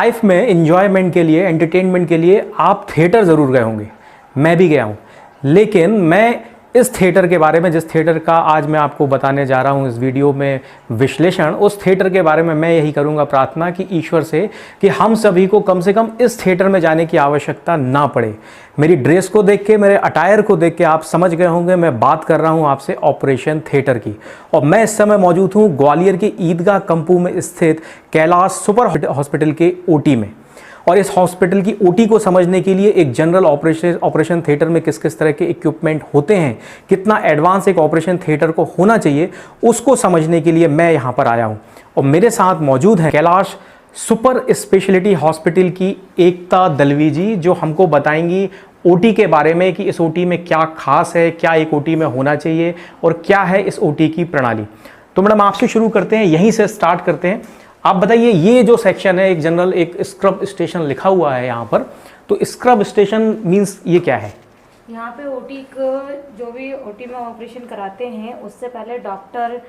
Life में enjoyment के लिए, एंटरटेनमेंट के लिए आप थिएटर ज़रूर गए होंगे, मैं भी गया हूँ। लेकिन मैं इस थिएटर के बारे में, जिस थिएटर का आज मैं आपको बताने जा रहा हूँ इस वीडियो में विश्लेषण, उस थिएटर के बारे में मैं यही करूँगा प्रार्थना कि ईश्वर से कि हम सभी को कम से कम इस थिएटर में जाने की आवश्यकता ना पड़े। मेरी ड्रेस को देख के, मेरे अटायर को देख के आप समझ गए होंगे मैं बात कर रहा हूँ आपसे ऑपरेशन थिएटर की। और मैं इस समय मौजूद हूँ ग्वालियर के ईदगाह कंपू में स्थित कैलाश सुपर हॉस्पिटल के ओटी में। और इस हॉस्पिटल की ओटी को समझने के लिए एक जनरल ऑपरेशन थिएटर में किस किस तरह के इक्विपमेंट होते हैं, कितना एडवांस एक ऑपरेशन थिएटर को होना चाहिए, उसको समझने के लिए मैं यहाँ पर आया हूँ। और मेरे साथ मौजूद है कैलाश सुपर स्पेशलिटी हॉस्पिटल की एकता दलवी जी, जो हमको बताएंगी ओटी के बारे में कि इस ओटी में क्या खास है, क्या एक ओटी में होना चाहिए और क्या है इस ओटी की प्रणाली। तो मैडम आपसे शुरू करते हैं, यहीं से स्टार्ट करते हैं। आप बताइए, ये जो सेक्शन है एक जनरल, एक स्क्रब स्टेशन लिखा हुआ है यहाँ पर, तो स्क्रब स्टेशन मीन्स ये क्या है? यहाँ पे ओटी को, जो भी ओटी में ऑपरेशन कराते हैं उससे पहले डॉक्टर,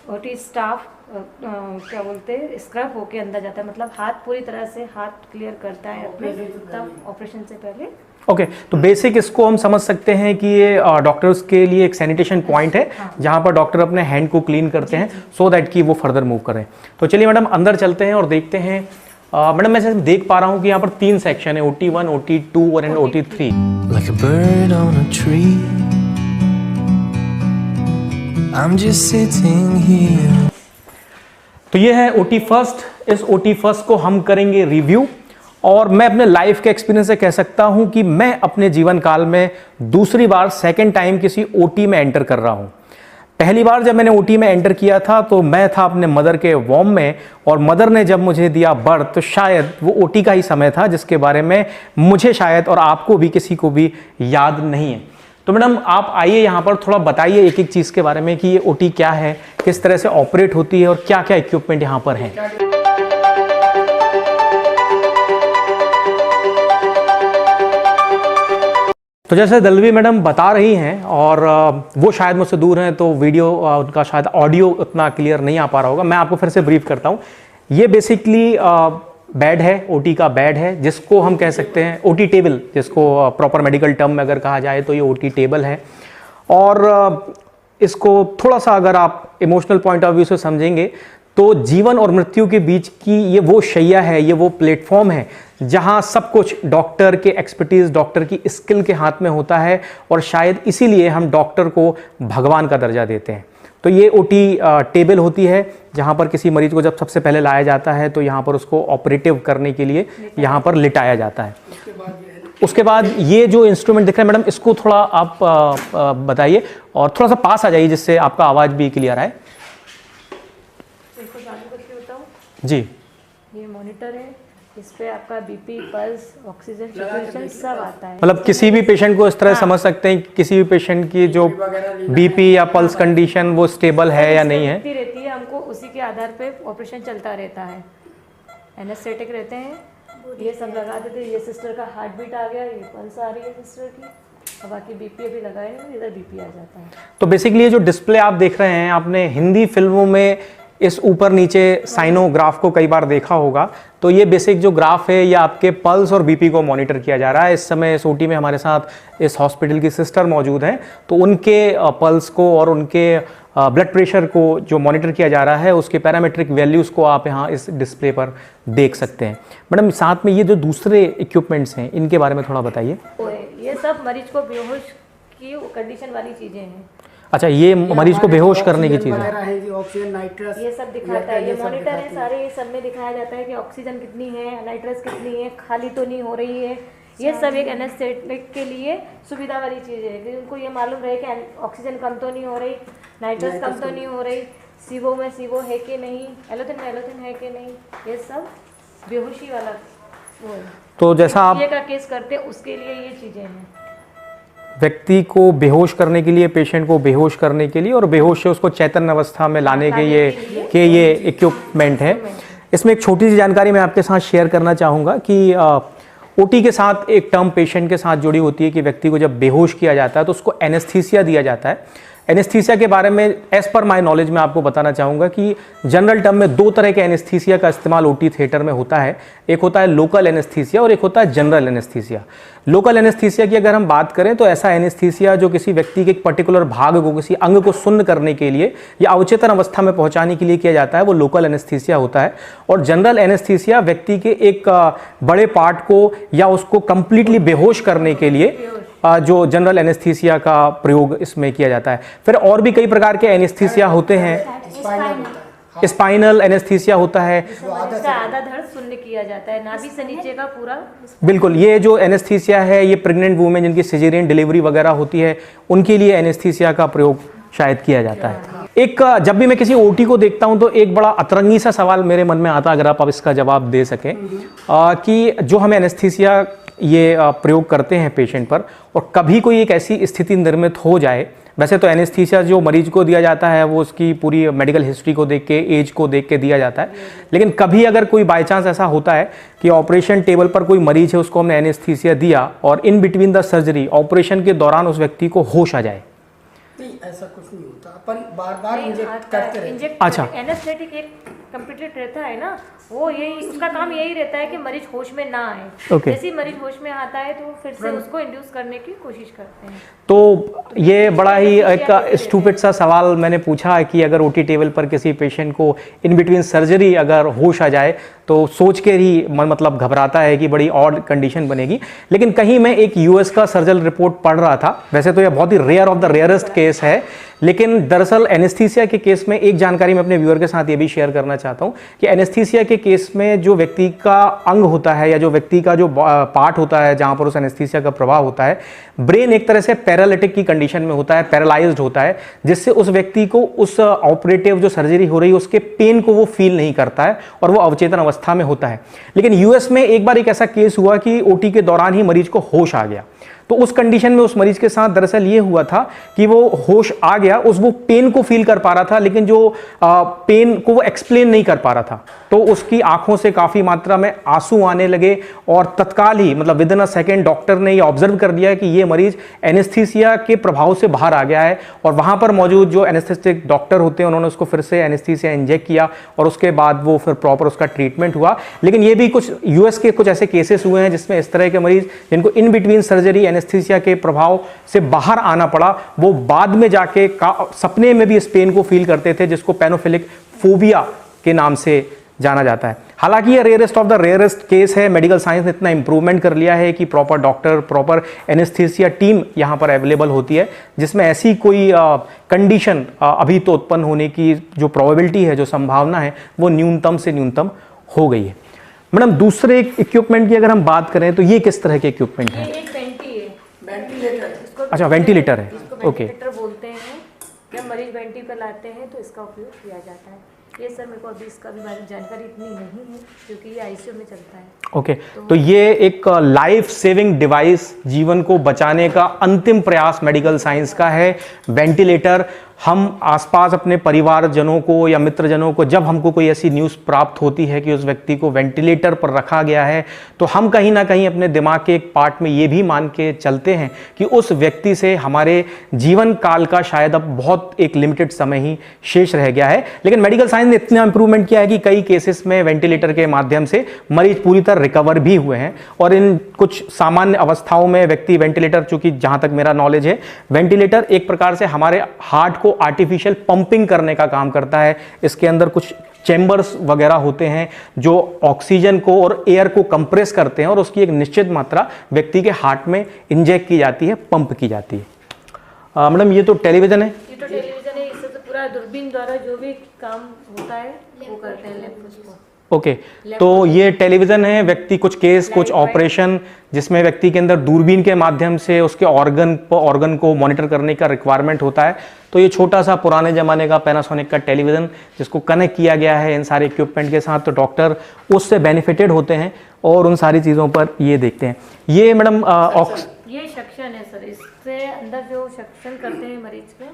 ओटी स्टाफ क्या बोलते हैं, स्क्रब होके अंदर जाता है, मतलब हाथ पूरी तरह से हाथ क्लियर करता है अपने, तब ऑपरेशन से पहले। ओके, तो बेसिक इसको हम समझ सकते हैं कि ये डॉक्टर्स के लिए एक सैनिटेशन पॉइंट है, जहाँ पर डॉक्टर अपने हैंड को क्लीन करते हैं सो दैट कि वो फर्दर मूव करें। तो चलिए मैडम अंदर चलते हैं और देखते हैं। मैडम मैं देख पा रहा हूँ कि यहाँ पर 3 सेक्शन है, OT1, OT2 और OT3। Like a bird on a tree, I'm just sitting here। तो ये है OT फर्स्ट। इस OT फर्स्ट को हम करेंगे रिव्यू। और मैं अपने लाइफ के एक्सपीरियंस से कह सकता हूं कि मैं अपने जीवन काल में दूसरी बार, सेकंड टाइम किसी ओटी में एंटर कर रहा हूं। पहली बार जब मैंने ओटी में एंटर किया था तो मैं था अपने मदर के वॉर्म में, और मदर ने जब मुझे दिया बर्थ तो शायद वो ओटी का ही समय था जिसके बारे में मुझे शायद और आपको भी किसी को भी याद नहीं है। तो मैडम आप आइए यहाँ पर, थोड़ा बताइए एक एक चीज़ के बारे में कि ये ओटी क्या है, किस तरह से ऑपरेट होती है और क्या क्या इक्विपमेंट यहाँ पर है। तो जैसे दलवी मैडम बता रही हैं, और वो शायद मुझसे दूर हैं तो वीडियो उनका शायद ऑडियो उतना क्लियर नहीं आ पा रहा होगा, मैं आपको फिर से ब्रीफ करता हूँ। ये बेसिकली बेड है, ओटी का बेड है, जिसको हम कह सकते हैं ओटी टेबल, जिसको प्रॉपर मेडिकल टर्म में अगर कहा जाए तो ये ओटी टेबल है। और इसको थोड़ा सा अगर आप इमोशनल पॉइंट ऑफ व्यू से समझेंगे तो जीवन और मृत्यु के बीच की ये वो शैया है, ये वो प्लेटफॉर्म है जहां सब कुछ डॉक्टर के एक्सपर्टीज, डॉक्टर की स्किल के हाथ में होता है, और शायद इसीलिए हम डॉक्टर को भगवान का दर्जा देते हैं। तो ये ओटी टेबल होती है जहां पर किसी मरीज को जब सबसे पहले लाया जाता है तो यहाँ पर उसको ऑपरेटिव करने के लिए यहाँ पर लिटाया जाता है। उसके बाद ये जो इंस्ट्रूमेंट दिख रहा है मैडम, इसको थोड़ा आप बताइए और थोड़ा सा पास आ जाइए जिससे आपका आवाज़ भी क्लियर आए। जी, ये मॉनिटर है, इस पे आपका बीपी, पल्स, ऑक्सीजन सैचुरेशन सब आता है। मतलब किसी भी पेशेंट को इस तरह समझ सकते हैं, किसी भी पेशेंट की जो बीपी या पल्स कंडीशन वो स्टेबल है या नहीं है, रहती है, हमको उसी के आधार पे ऑपरेशन चलता रहता है। एनेस्थेटिक रहते हैं, ये सब लगा देते हैं। ये सिस्टर का हार्ट बीट आ गया, ये पल्स आ रही है सिस्टर की, और बाकी बीपी अभी लगाए हैं, इधर बीपी आ जाता है। तो बेसिकली ये जो डिस्प्ले आप देख रहे हैं, आपने हिंदी फिल्मों में इस ऊपर नीचे साइनोग्राफ को कई बार देखा होगा। तो ये बेसिक जो ग्राफ है ये आपके पल्स और बीपी को मॉनिटर किया जा रहा है। इस समय इस ओटी में हमारे साथ इस हॉस्पिटल की सिस्टर मौजूद हैं, तो उनके पल्स को और उनके ब्लड प्रेशर को जो मॉनिटर किया जा रहा है उसके पैरामीट्रिक वैल्यूज़ को आप यहाँ इस डिस्प्ले पर देख सकते हैं। मैडम साथ में ये जो दूसरे इक्विपमेंट्स हैं इनके बारे में थोड़ा बताइए। ये सब मरीज को बेहोश की कंडीशन वाली चीज़ें हैं। अच्छा, ये मरीज को बेहोश करने की चीज़ है, ऑक्सीजन, नाइट्रस, ये सब दिखाता है। ये मॉनिटर है, सारे ये सब में दिखाया जाता है कि ऑक्सीजन कितनी है, नाइट्रस कितनी है, खाली तो नहीं हो रही है। ये सब एक एनेस्थेटिक के लिए सुविधा वाली चीज़ है कि उनको ये मालूम रहे कि ऑक्सीजन कम तो नहीं हो रही, नाइट्रस कम तो नहीं हो रही, सीवो में सीवो है कि नहीं, एलोथिन में एलोथिन है कि नहीं। ये सब बेहोशी वाला वो है। तो जैसा आप का केस करते उसके लिए ये चीज़ें हैं, व्यक्ति को बेहोश करने के लिए, पेशेंट को बेहोश करने के लिए और बेहोश से उसको चैतन्य अवस्था में लाने के ये इक्विपमेंट है। इसमें एक छोटी सी जानकारी मैं आपके साथ शेयर करना चाहूँगा कि ओटी के साथ एक टर्म पेशेंट के साथ जुड़ी होती है कि व्यक्ति को जब बेहोश किया जाता है तो उसको एनेस्थीसिया दिया जाता है। एनेस्थीसिया के बारे में एज पर माय नॉलेज में आपको बताना चाहूँगा कि जनरल टर्म में दो तरह के एनेस्थीसिया का इस्तेमाल ओटी थिएटर में होता है। एक होता है लोकल एनेस्थीसिया और एक होता है जनरल एनेस्थीसिया। लोकल एनेस्थीसिया की अगर हम बात करें तो ऐसा एनेस्थीसिया जो किसी व्यक्ति के एक पर्टिकुलर भाग को, किसी अंग को सुन्न करने के लिए या अवचेतन अवस्था में पहुंचाने के लिए किया जाता है, वो लोकल एनेस्थीसिया होता है। और जनरल एनेस्थीसिया व्यक्ति के एक बड़े पार्ट को या उसको कंप्लीटली बेहोश करने के लिए जो जनरल एनेस्थीसिया का प्रयोग इसमें किया जाता है। फिर और भी कई प्रकार के एनेस्थीसिया होते हैं। स्पाइनल एनेस्थीसिया होता है, आधा धड़ शून्य किया जाता है, नाभि से नीचे का पूरा। बिल्कुल। ये जो एनेस्थीसिया है ये प्रेग्नेंट वुमेन जिनकी सिजेरियन डिलीवरी वगैरह होती है उनके लिए एनेस्थीसिया का प्रयोग शायद किया जाता है। एक जब भी मैं किसी ओटी को देखता हूं तो एक बड़ा अतरंगी सा सवाल मेरे मन में आता है, अगर आप इसका जवाब दे सकें, कि जो हम एनेस्थीसिया ये प्रयोग करते हैं पेशेंट पर, और कभी कोई एक ऐसी स्थिति निर्मित हो जाए, वैसे तो एनेस्थीसिया जो मरीज को दिया जाता है वो उसकी पूरी मेडिकल हिस्ट्री को देख के, एज को देख के दिया जाता है, लेकिन कभी अगर कोई बाय चांस ऐसा होता है कि ऑपरेशन टेबल पर कोई मरीज है, उसको हमने एनेस्थीसिया दिया और in between the surgery operation के दौरान उस व्यक्ति को होश आ जाए। नहीं, ऐसा कुछ नहीं होता, अपन बार-बार इंजेक्ट करते रहते हैं। अच्छा, एनेस्थेटिक एक कंप्लीटेड रहता है ना, वो यही उसका काम यही रहता है कि मरीज होश में ना आए। Okay. जैसे मरीज होश में आता है तो फिर से उसको इंड्यूस करने की कोशिश करते हैं। तो ये बड़ा ही एक स्टूपिड सा सवाल मैंने पूछा है कि अगर ओटी टेबल पर किसी पेशेंट को इन बिटवीन सर्जरी अगर होश आ जाए तो सोच के ही मन मतलब घबराता है कि बड़ी ऑड कंडीशन बनेगी। लेकिन कहीं मैं एक यूएस का सर्जरी रिपोर्ट पढ़ रहा था, वैसे तो यह बहुत ही rare of the rarest case है, लेकिन दरअसल एनेस्थीसिया के केस में एक जानकारी मैं अपने व्यूअर के साथ ये भी शेयर करना चाहता हूँ कि एनेस्थीसिया के केस में जो व्यक्ति का अंग होता है या जो व्यक्ति का जो पार्ट होता है जहाँ पर उस एनेस्थीसिया का प्रभाव होता है, ब्रेन एक तरह से पैरालिटिक की कंडीशन में होता है, पैरालाइज्ड होता है, जिससे उस व्यक्ति को उस ऑपरेटिव जो सर्जरी हो रही है उसके पेन को वो फील नहीं करता है और वो अवचेतन अवस्था में होता है। लेकिन यूएस में एक बार एक ऐसा केस हुआ कि ओटी के दौरान ही मरीज को होश आ गया। तो उस कंडीशन में उस मरीज के साथ दरअसल ये हुआ था कि वो होश आ गया, वो पेन को फील कर पा रहा था, लेकिन जो पेन को वो एक्सप्लेन नहीं कर पा रहा था। तो उसकी आंखों से काफ़ी मात्रा में आंसू आने लगे और तत्काल ही मतलब with in a second doctor ने ये ऑब्जर्व कर दिया कि ये मरीज एनेस्थीसिया के प्रभाव से बाहर आ गया है। और वहाँ पर मौजूद जो एनेस्थेटिक डॉक्टर होते हैं उन्होंने उसको फिर से एनेस्थीसिया इंजेक्ट किया और उसके बाद वो फिर प्रॉपर उसका ट्रीटमेंट हुआ। लेकिन ये भी कुछ यूएस के कुछ ऐसे केसेस हुए हैं जिसमें इस तरह के मरीज जिनको इन बिटवीन सर्जरी एनेस्थीसिया के प्रभाव से बाहर आना पड़ा, वो बाद में जाके सपने में भी इस पेन को फील करते थे, जिसको पैनोफिलिक फोबिया के नाम से जाना जाता है। हालांकि ये rarest of the rarest case है। मेडिकल साइंस ने इतना इंप्रूवमेंट कर लिया है कि proper doctor, proper anaesthesia team यहाँ पर अवेलेबल होती है, जिसमें ऐसी कोई कंडीशन अभी तो उत्पन्न होने की जो प्रोबेबिलिटी है, जो संभावना है, वो न्यूनतम से न्यूनतम हो गई है। मैडम, दूसरे इक्विपमेंट की अगर हम बात करें तो ये किस तरह के इक्विपमेंट है? अच्छा, वेंटिलेटर है। ओके, वेंटिलेटर बोलते हैं। जब मरीज वेंटी पर लाते हैं तो इसका उपयोग किया जाता है। ये सर मेरे को अभी इसका भी जानकारी इतनी नहीं है क्योंकि ये आईसीयू में चलता है। ओके, तो ये एक लाइफ सेविंग डिवाइस, जीवन को बचाने का अंतिम प्रयास मेडिकल साइंस का है, वेंटिलेटर। हम आसपास अपने परिवारजनों को या मित्रजनों को जब हमको कोई ऐसी न्यूज़ प्राप्त होती है कि उस व्यक्ति को वेंटिलेटर पर रखा गया है, तो हम कहीं ना कहीं अपने दिमाग के एक पार्ट में ये भी मान के चलते हैं कि उस व्यक्ति से हमारे जीवन काल का शायद अब बहुत एक लिमिटेड समय ही शेष रह गया है। लेकिन मेडिकल साइंस ने इतना इंप्रूवमेंट किया है कि कई केसेस में वेंटिलेटर के माध्यम से मरीज पूरी तरह रिकवर भी हुए हैं। और इन कुछ सामान्य अवस्थाओं में व्यक्ति वेंटिलेटर, चूंकि जहां तक मेरा नॉलेज है, वेंटिलेटर एक प्रकार से हमारे हार्ट को आर्टिफिशियल पंपिंग करने का काम करता है। इसके अंदर कुछ चैम्बर्स वगैरह होते हैं जो ऑक्सीजन को और एयर को कंप्रेस करते हैं और उसकी एक निश्चित मात्रा व्यक्ति के हार्ट में इंजेक्ट की जाती है, पंप की जाती है। मैडम, ये तो टेलीविजन है। ये तो टेलीविजन है। इससे तो पूरा दूरबीन द्वारा जो भी काम होता है वो करते हैं लैब को। ओके, तो ये टेलीविजन है। व्यक्ति कुछ केस, कुछ ऑपरेशन जिसमें व्यक्ति के अंदर दूरबीन के माध्यम से उसके ऑर्गन को मॉनिटर करने का रिक्वायरमेंट होता है। तो ये छोटा सा पुराने ज़माने का पैनासोनिक का टेलीविज़न जिसको कनेक्ट किया गया है इन सारे इक्विपमेंट के साथ, तो डॉक्टर उससे बेनिफिटेड होते हैं और उन सारी चीज़ों पर ये देखते हैं। ये मैडम ये सक्शन है सर, इससे अंदर जो सक्शन करते हैं मरीज के,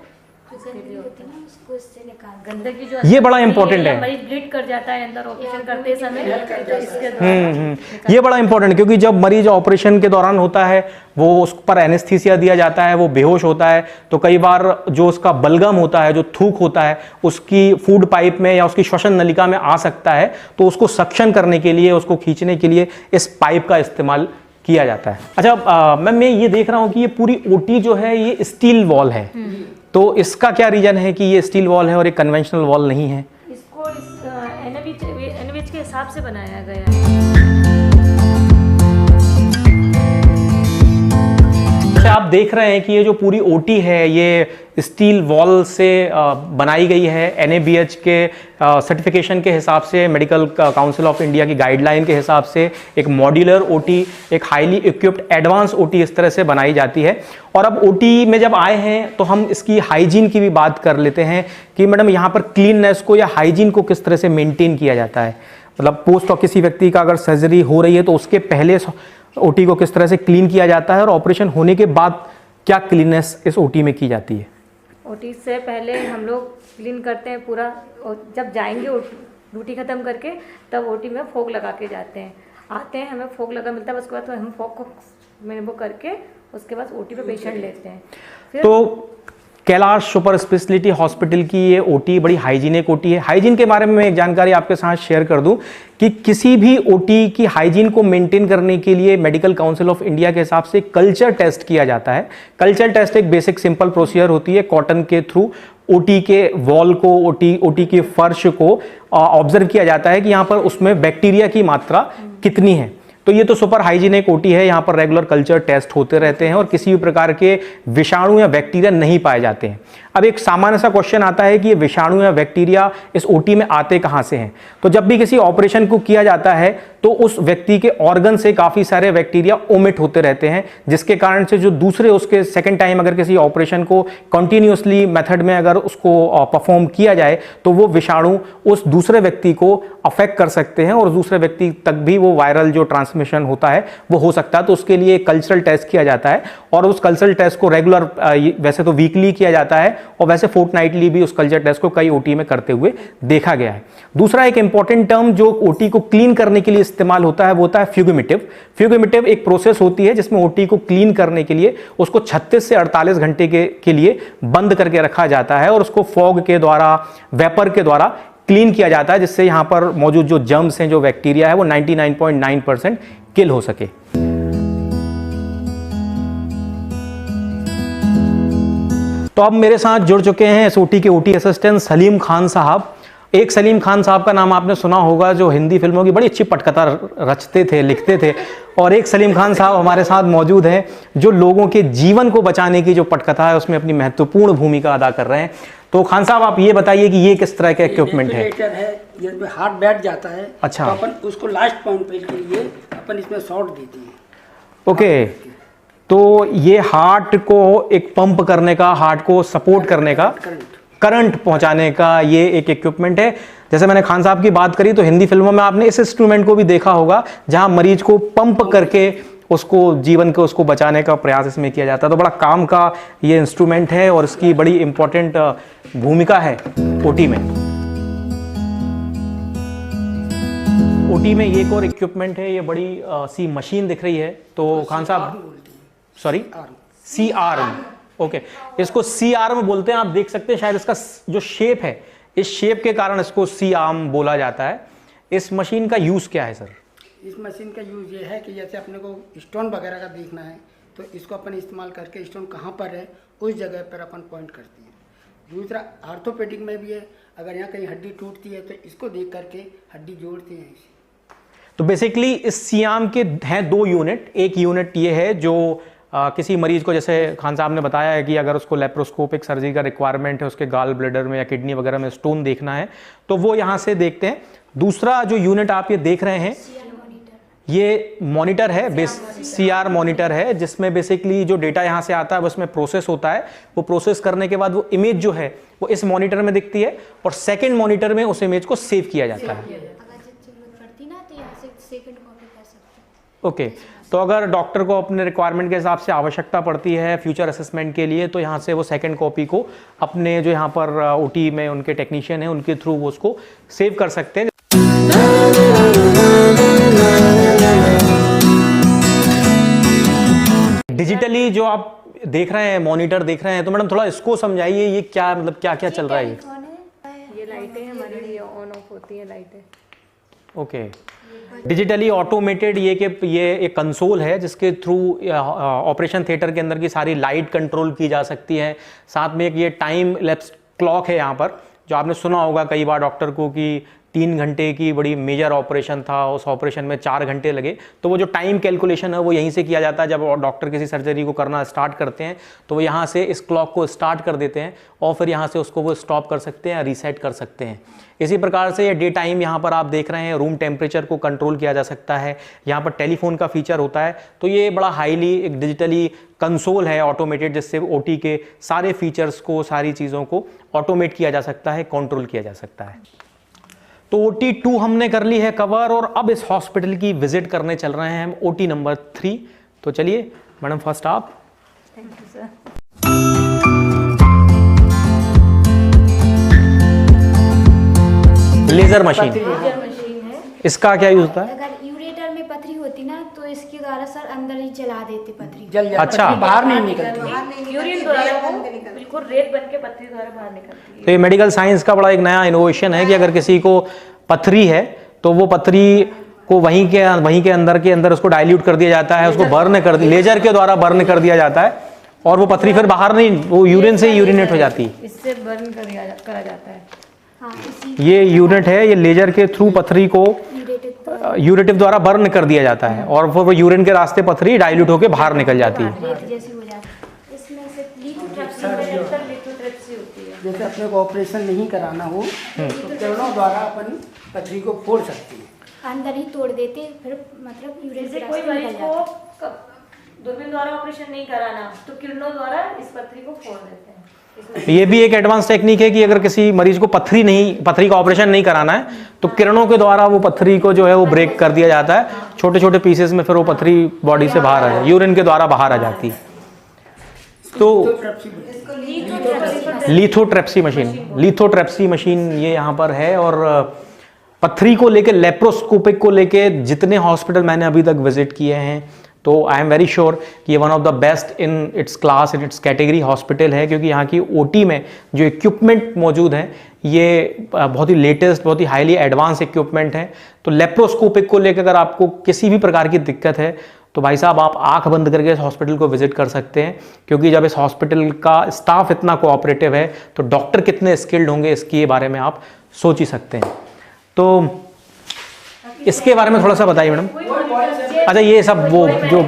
गंदगी होती है ना उसको इससे निकाल, गंदगी जो ये बड़ा इंपॉर्टेंट है। मरीज ब्लीड कर जाता है अंदर ऑपरेशन करते समय, तो इसके द्वारा ये बड़ा इंपॉर्टेंट, क्योंकि जब मरीज ऑपरेशन के दौरान होता है वो उस पर एनेस्थीसिया दिया जाता है, वो बेहोश होता है, तो कई बार जो उसका बलगम होता है, जो थूक होता है, उसकी फूड पाइप में या उसकी श्वसन नलिका में आ सकता है, तो उसको सक्शन करने के लिए, उसको खींचने के लिए इस पाइप का इस्तेमाल किया जाता है। अच्छा मैम, मैं ये देख रहा हूँ कि ये पूरी ओटी जो है ये स्टील वॉल है, तो इसका क्या रीजन है कि ये स्टील वॉल है और एक कन्वेंशनल वॉल नहीं है? इसको इस एनएबीएच के हिसाब से बनाया गया है। आप देख रहे हैं कि ये जो पूरी ओटी है ये स्टील वॉल से बनाई गई है, एनएबीएच के सर्टिफिकेशन के हिसाब से, मेडिकल काउंसिल ऑफ इंडिया की गाइडलाइन के हिसाब से एक मॉड्यूलर ओटी, एक हाईली इक्विप्ड एडवांस ओटी इस तरह से बनाई जाती है। और अब ओटी में जब आए हैं तो हम इसकी हाइजीन की भी बात कर लेते हैं कि मैडम यहाँ पर क्लीननेस को या हाइजीन को किस तरह से मेंटेन किया जाता है। मतलब पोस्ट ऑफ किसी व्यक्ति का अगर सर्जरी हो रही है तो उसके पहले ओटी को किस तरह से क्लीन किया जाता है और ऑपरेशन होने के बाद क्या क्लीननेस इस ओटी में की जाती है? ओटी से पहले हम लोग क्लीन करते हैं पूरा, और जब जाएंगे ड्यूटी खत्म करके तब ओटी में फोग लगा के जाते हैं, आते हैं हमें फोग लगा मिलता है, उसके बाद तो हम फोग को वो करके उसके बाद ओटी पे पेशेंट लेते हैं। फिर तो कैलाश सुपर स्पेशलिटी हॉस्पिटल की ये ओटी बड़ी हाइजीनिक ओटी है। हाइजीन के बारे में मैं एक जानकारी आपके साथ शेयर कर दूं कि किसी भी ओटी की हाइजीन को मेंटेन करने के लिए मेडिकल काउंसिल ऑफ इंडिया के हिसाब से कल्चर टेस्ट किया जाता है। कल्चर टेस्ट एक बेसिक सिंपल प्रोसीजर होती है, कॉटन के थ्रू ओटी के वॉल को, ओटी के फर्श को ऑब्जर्व किया जाता है कि यहाँ पर उसमें बैक्टीरिया की मात्रा कितनी है। तो ये तो सुपर हाइजीनिक ओटी है, यहाँ पर रेगुलर कल्चर टेस्ट होते रहते हैं और किसी भी प्रकार के विषाणु या बैक्टीरिया नहीं पाए जाते हैं। अब एक सामान्य सा क्वेश्चन आता है कि ये विषाणु या बैक्टीरिया इस ओटी में आते कहाँ से हैं? तो जब भी किसी ऑपरेशन को किया जाता है तो उस व्यक्ति के ऑर्गन से काफ़ी सारे बैक्टीरिया ओमिट होते रहते हैं, जिसके कारण से जो दूसरे उसके सेकेंड टाइम अगर किसी ऑपरेशन को कंटिन्यूसली मेथड में अगर उसको परफॉर्म किया जाए तो वो विषाणु उस दूसरे व्यक्ति को अफेक्ट कर सकते हैं और दूसरे व्यक्ति तक भी वो वायरल जो ट्रांसमिशन होता है वो हो सकता है। तो उसके लिए कल्चरल टेस्ट किया जाता है और उस कल्चरल टेस्ट को रेगुलर वैसे तो वीकली किया जाता है और वैसे फोर्टनाइटली भी उस कल्चर टेस्ट को कई ओटी में करते हुए देखा गया है। दूसरा एक इंपॉर्टेंट टर्म जो ओटी को क्लीन करने के लिए इस्तेमाल होता है वो होता है फ्यूगेमेटिव। फ्यूगेमेटिव एक प्रोसेस होती है जिसमें ओटी को क्लीन करने के लिए उसको 36 से 48 घंटे के लिए बंद करके रखा जाता है और उसको फॉग के द्वारा, वेपर के द्वारा क्लीन किया जाता है, जिससे यहां पर मौजूद जो जर्म्स हैं, जो बैक्टीरिया है, वो 99.9% किल हो सके। तो अब मेरे साथ जुड़ चुके हैं एसओटी के ओटी असिस्टेंट सलीम खान साहब। एक सलीम खान साहब का नाम आपने सुना होगा जो हिंदी फिल्मों की बड़ी अच्छी पटकथा रचते थे, लिखते थे, और एक सलीम खान साहब हमारे साथ मौजूद हैं जो लोगों के जीवन को बचाने की जो पटकथा है उसमें अपनी महत्वपूर्ण भूमिका अदा कर रहे हैं। तो खान साहब आप ये बताइए कि ये किस तरह का इक्विपमेंट है? ये हाथ बैठ जाता है, अच्छा, तो अपन उसको लास्ट पॉइंट पे के लिए अपन इसमें शॉट देते हैं। ओके, तो ये हार्ट को एक पंप करने का, हार्ट को सपोर्ट करने का, करंट पहुंचाने का ये एक इक्विपमेंट है। जैसे मैंने खान साहब की बात करी तो हिंदी फिल्मों में आपने इस इंस्ट्रूमेंट को भी देखा होगा जहां मरीज को पंप करके उसको जीवन को उसको बचाने का प्रयास इसमें किया जाता है। तो बड़ा काम का ये इंस्ट्रूमेंट है और इसकी बड़ी इंपॉर्टेंट भूमिका है ओटी में। ओटी में एक और इक्विपमेंट है, ये बड़ी सी मशीन दिख रही है। तो खान साहब, सॉरी, सी आर्म, ओके, इसको सी आर्म बोलते हैं। आप देख सकते हैं शायद इसका जो शेप है, इस शेप के कारण इसको सी आर्म बोला जाता है। इस मशीन का यूज क्या है सर? इस मशीन का यूज ये है कि जैसे अपने को स्टोन वगैरह का देखना है तो इसको अपन इस्तेमाल करके स्टोन कहाँ पर है उस जगह पर अपन पॉइंट करते हैं। दूसरा आर्थोपेडिक में भी है, अगर यहाँ कहीं हड्डी टूटती है तो इसको देख करके हड्डी जोड़ते हैं इसे। तो बेसिकली इस सियाम के हैं दो यूनिट। एक यूनिट ये है जो किसी मरीज को, जैसे खान साहब ने बताया है कि अगर उसको लेप्रोस्कोपिक सर्जरी का रिक्वायरमेंट है, उसके गाल ब्लैडर में या किडनी वगैरह में स्टोन देखना है तो वो यहाँ से देखते हैं। दूसरा जो यूनिट आप ये देख रहे हैं ये मॉनिटर है, सीआर मॉनिटर है, जिसमें बेसिकली जो डेटा यहाँ से आता है वो उसमें प्रोसेस होता है। वो प्रोसेस करने के बाद वो इमेज जो है वो इस मॉनिटर में दिखती है और सेकंड मॉनिटर में उस इमेज को सेव किया जाता है। ओके, तो अगर डॉक्टर को अपने रिक्वायरमेंट के हिसाब से आवश्यकता पड़ती है फ्यूचर असेसमेंट के लिए, तो यहाँ से वो सेकंड कॉपी को अपने जो यहाँ पर ओटी में उनके टेक्नीशियन हैं उनके थ्रू वो उसको सेव कर सकते हैं। डिजिटली जो आप देख रहे हैं, मॉनिटर देख रहे हैं, तो मैडम थोड़ा इसको समझाइए, ये क्या मतलब क्या क्या चल रहा है? ये लाइटें हैं हमारी, ये ऑन ऑफ होती है लाइटें। ओके, डिजिटली ऑटोमेटेड ये एक कंसोल है जिसके थ्रू ऑपरेशन थिएटर के अंदर की सारी लाइट कंट्रोल की जा सकती है। साथ में एक ये टाइम लैप्स क्लॉक है यहाँ पर, जो आपने सुना होगा कई बार डॉक्टर को कि 3 घंटे की बड़ी मेजर ऑपरेशन था, उस ऑपरेशन में 4 घंटे लगे, तो वो जो टाइम कैलकुलेशन है वो यहीं से किया जाता है। जब डॉक्टर किसी सर्जरी को करना स्टार्ट करते हैं तो वो यहाँ से इस क्लॉक को स्टार्ट कर देते हैं और फिर यहाँ से उसको वो स्टॉप कर सकते हैं या रीसेट कर सकते हैं। इसी प्रकार से ये डे टाइम यहाँ पर आप देख रहे हैं, रूम टेम्परेचर को कंट्रोल किया जा सकता है। यहाँ पर टेलीफोन का फीचर होता है, तो ये बड़ा हाईली एक डिजिटली कंसोल है ऑटोमेटेड, जिससे ओटी के सारे फीचर्स को, सारी चीज़ों को ऑटोमेट किया जा सकता है, कंट्रोल किया जा सकता है। तो OT 2 हमने कर ली है कवर, और अब इस हॉस्पिटल की विजिट करने चल रहे हैं हम, OT नंबर 3। तो चलिए मैडम, फर्स्ट आप। Thank you sir. Laser machine, laser machine है। इसका क्या यूज होता है? अगर यूरेटर में पथरी होती ना तो इसके द्वारा सर अंदर ही जला देते पथरी। जल जाती, अच्छा। पथरी बाहर नहीं निकलती। यूरिन द्वारा वो बिल्कुल रेत बन के पत्थरी द्वारा बाहर निकलती है। तो ये मेडिकल साइंस का बड़ा एक नया इनोवेशन है कि अगर किसी को पथरी है तो वो पथरी को वहीं के अंदर उसको डाइल्यूट कर दिया जाता है, उसको बर्न कर दिया, लेजर के द्वारा बर्न कर दिया जाता है, और वो पथरी फिर बाहर नहीं, वो यूरिन से यूरिनेट हो जाती है। इससे बर्न करा जाता है। हाँ, इसी ये यूनिट है, ये लेजर के थ्रू पथरी को यूरेटिव द्वारा बर्न कर दिया जाता है, और फिर वो यूरिन के रास्ते पथरी डाइल्यूट होकर बाहर निकल जाती है। रेत जैसी हो जाती है। इसमें से लिथोट्रिप्सी होती है। जैसे अपने को ऑपरेशन नहीं कराना हो तो किरणों द्वारा अपन पथरी को फोड़ सकती है। अंदर ही तोड़ देते, फिर मतलब यूरिन जैसे के कोई रास्ते मरीज निकल को जाता दूरबीन द्वारा ऑपरेशन नहीं कराना तो किरणों द्वारा इस पथरी को फोड़ देते हैं। ये भी एक एडवांस टेक्निक है कि अगर किसी मरीज को पथरी का ऑपरेशन नहीं कराना है तो किरणों के द्वारा वो पथरी को जो है वो ब्रेक कर दिया जाता है छोटे छोटे पीसेस में, फिर वो पथरी बॉडी से बाहर आ जाए, यूरिन के द्वारा बाहर आ जाती है। तो लिथोट्रिप्सी मशीन ये यहाँ पर है, और पथरी को लेके, लेप्रोस्कोपिक को लेके जितने हॉस्पिटल मैंने अभी तक विजिट किए हैं, तो आई एम वेरी श्योर कि ये one of the best in its class, in its category hospital है, क्योंकि यहाँ की ओटी में जो इक्विपमेंट मौजूद हैं ये बहुत ही लेटेस्ट, बहुत ही हाईली एडवांस इक्विपमेंट है। तो लेप्रोस्कोपिक को लेकर अगर आपको किसी भी प्रकार की दिक्कत है तो भाई साहब आप आंख बंद करके इस हॉस्पिटल को विजिट कर सकते हैं, क्योंकि जब इस हॉस्पिटल का स्टाफ इतना कोऑपरेटिव है तो डॉक्टर कितने स्किल्ड होंगे इसके बारे में आप सोच ही सकते हैं। तो इसके बारे में थोड़ा सा बताइए मैडम। अच्छा, ये सब वो जो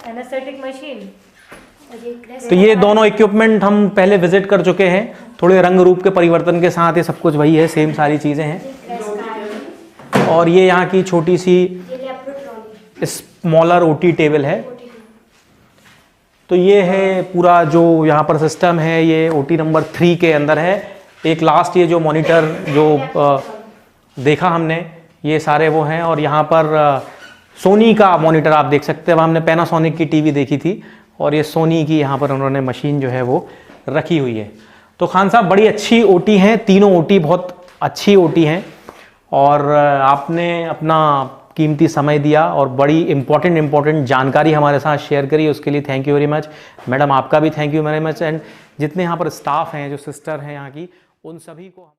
एनेस्थेटिक मशीन, तो ये दोनों इक्विपमेंट हम पहले विजिट कर चुके हैं, थोड़े रंग रूप के परिवर्तन के साथ ये सब कुछ वही है, सेम सारी चीज़ें हैं। और ये यहाँ की छोटी सी स्मॉलर ओटी टेबल है। तो ये है पूरा जो यहाँ पर सिस्टम है, ये ओटी नंबर 3 के अंदर है। एक लास्ट ये जो मॉनिटर जो देखा हमने, ये सारे वो हैं, और यहाँ पर सोनी का मॉनिटर आप देख सकते हैं। हमने पैनासोनिक की टीवी देखी थी, और ये सोनी की यहाँ पर उन्होंने मशीन जो है वो रखी हुई है। तो खान साहब बड़ी अच्छी ओटी हैं, तीनों ओटी बहुत अच्छी ओटी हैं, और आपने अपना कीमती समय दिया और बड़ी इंपॉर्टेंट जानकारी हमारे साथ शेयर करी, उसके लिए thank you very much. Madam आपका भी thank you very much, and जितने यहाँ पर स्टाफ हैं, जो सिस्टर हैं यहाँ की, उन सभी को